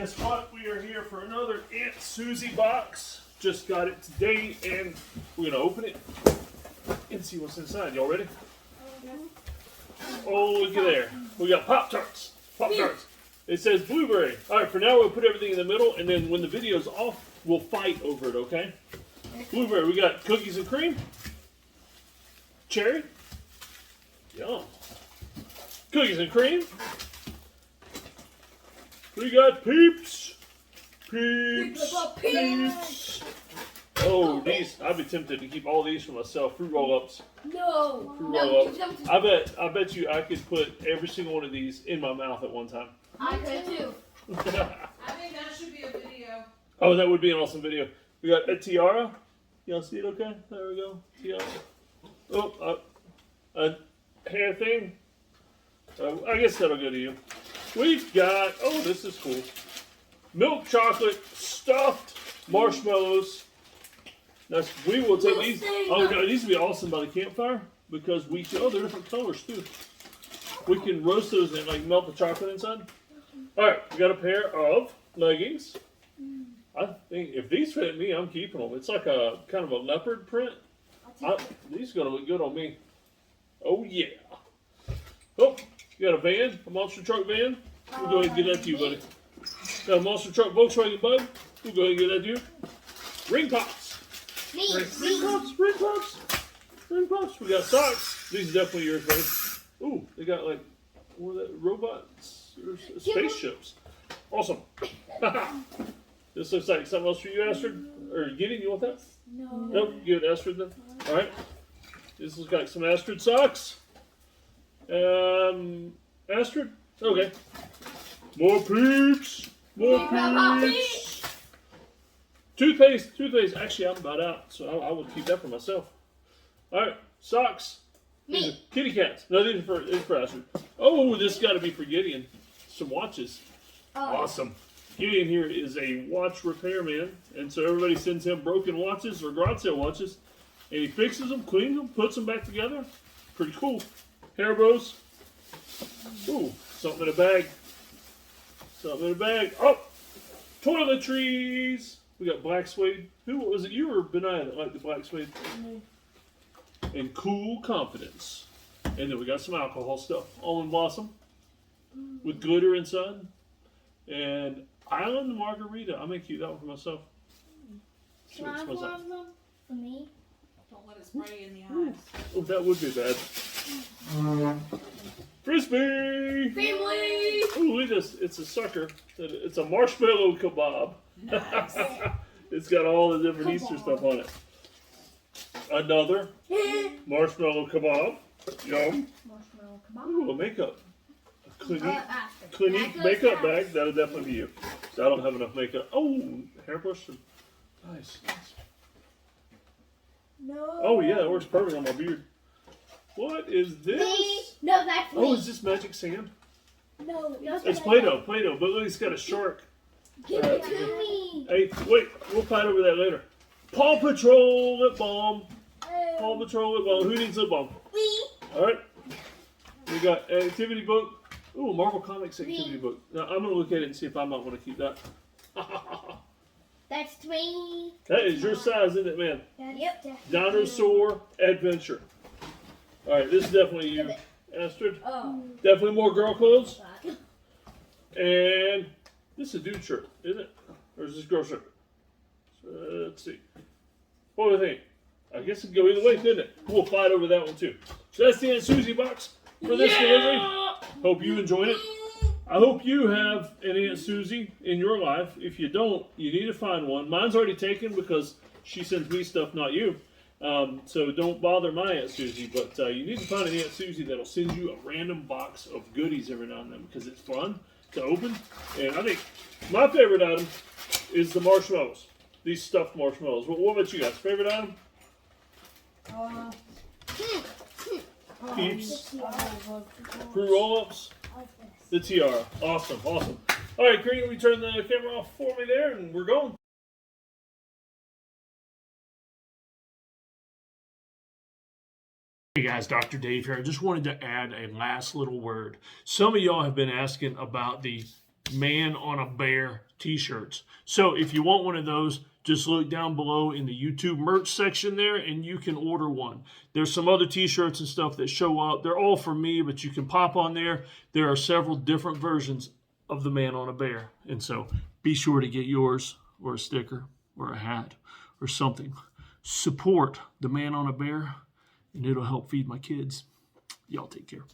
Guess what? We are here for another Aunt Susie box. Just got it today, and we're gonna open it and see what's inside. Y'all ready? Oh, look at there. We got Pop-Tarts. Pop-Tarts. It says blueberry. All right, for now we'll put everything in the middle, and then when the video's off, we'll fight over it, okay? Blueberry. We got cookies and cream. Cherry. Yum. Cookies and cream. We got Peeps. Peeps. Oh, these. I'd be tempted to keep all these for myself. Fruit roll-ups. No. Fruit roll-ups. I bet you I could put every single one of these in my mouth at one time. I could too. I think that should be a video. Oh, that would be an awesome video. We got a tiara. Y'all see it okay? There we go. Tiara. Oh, a hair thing. I guess that'll go to you. We've got, oh, this is cool. Milk chocolate stuffed marshmallows. We will take these. Oh, no, these would be awesome by the campfire because they're different colors too. We can roast those and like melt the chocolate inside. All right, we got a pair of leggings. I think if these fit me, I'm keeping them. It's like a kind of a leopard print. These are gonna look good on me. Oh yeah. Oh, you got a van, a monster truck van. We'll go ahead and get that to you, buddy. Got a monster truck Volkswagen Bug. We'll go ahead and get that to you. Ring pops. Ring pops. We got socks. These are definitely yours, buddy. Ooh, they got like robots or spaceships. Awesome. This looks like something else for you, Astrid. Or Gideon, you want that? No. Nope, give it Astrid then. All right. This looks like some Astrid socks. Astrid? Okay. More Peeps. More Peeps. Toothpaste. Actually, I'm about out, so I will keep that for myself. All right. Socks. Me. Kitty cats. No, these are for Astrid. Oh, this got to be for Gideon. Some watches. Oh. Awesome. Gideon here is a watch repairman, and so everybody sends him broken watches or garage sale watches, and he fixes them, cleans them, puts them back together. Pretty cool. Hair bows. Ooh, something in a bag. Oh, toiletries. We got black suede. Who was it? You or Benaiah that liked the black suede? And cool confidence. And then we got some alcohol stuff. Almond blossom with glitter inside. And Island Margarita. I may keep that one for myself. Can I have one of them for me? Don't let it spray in the eyes. Oh, that would be bad. Frisbee! Family! Ooh, look at this. It's a sucker. It's a marshmallow kebab. Nice. It's got all the different Easter stuff on it. Another marshmallow kebab. Yum. Marshmallow kebab. Ooh, a makeup. A Clinique makeup bag. That'll definitely be you. So I don't have enough makeup. Oh, hairbrush. Nice. No. Oh, yeah, that works perfect on my beard. What is this? Me. No, that's me. Oh, is this magic sand? No, It's Play-Doh, but look, it's got a shark. Give it to me. Hey, wait, we'll fight over that later. Paw Patrol lip balm. Paw Patrol lip balm. Who needs lip balm? Me. All right. We got an activity book. Ooh, Marvel Comics activity book. Now, I'm going to look at it and see if I might want to keep that. That's me. That is your size, isn't it, man? Yep. Dinosaur Adventure. All right, this is definitely you, Astrid. Oh. Definitely more girl clothes. And this is a dude shirt, isn't it? Or is this girl shirt? Let's see. What do you think? I guess it could go either way, couldn't it? We'll fight over that one too. So that's the Aunt Susie box for this delivery. Hope you enjoyed it. I hope you have an Aunt Susie in your life. If you don't, you need to find one. Mine's already taken because she sends me stuff, not you. So don't bother my Aunt Susie, but you need to find an Aunt Susie that'll send you a random box of goodies every now and then because it's fun to open. And I think my favorite item is the marshmallows. These stuffed marshmallows. What about you guys? Favorite item? Peeps. Fruit roll-ups. The tiara. Awesome. All right, Green, we turn the camera off for me there, and we're going. Hey guys, Dr. Dave here. I just wanted to add a last little word. Some of y'all have been asking about the Man on a Bear t-shirts. So if you want one of those, just look down below in the YouTube merch section there and you can order one. There's some other t-shirts and stuff that show up. They're all for me, but you can pop on there. There are several different versions of the Man on a Bear. And so be sure to get yours, or a sticker, or a hat, or something. Support the Man on a Bear, and it'll help feed my kids. Y'all take care.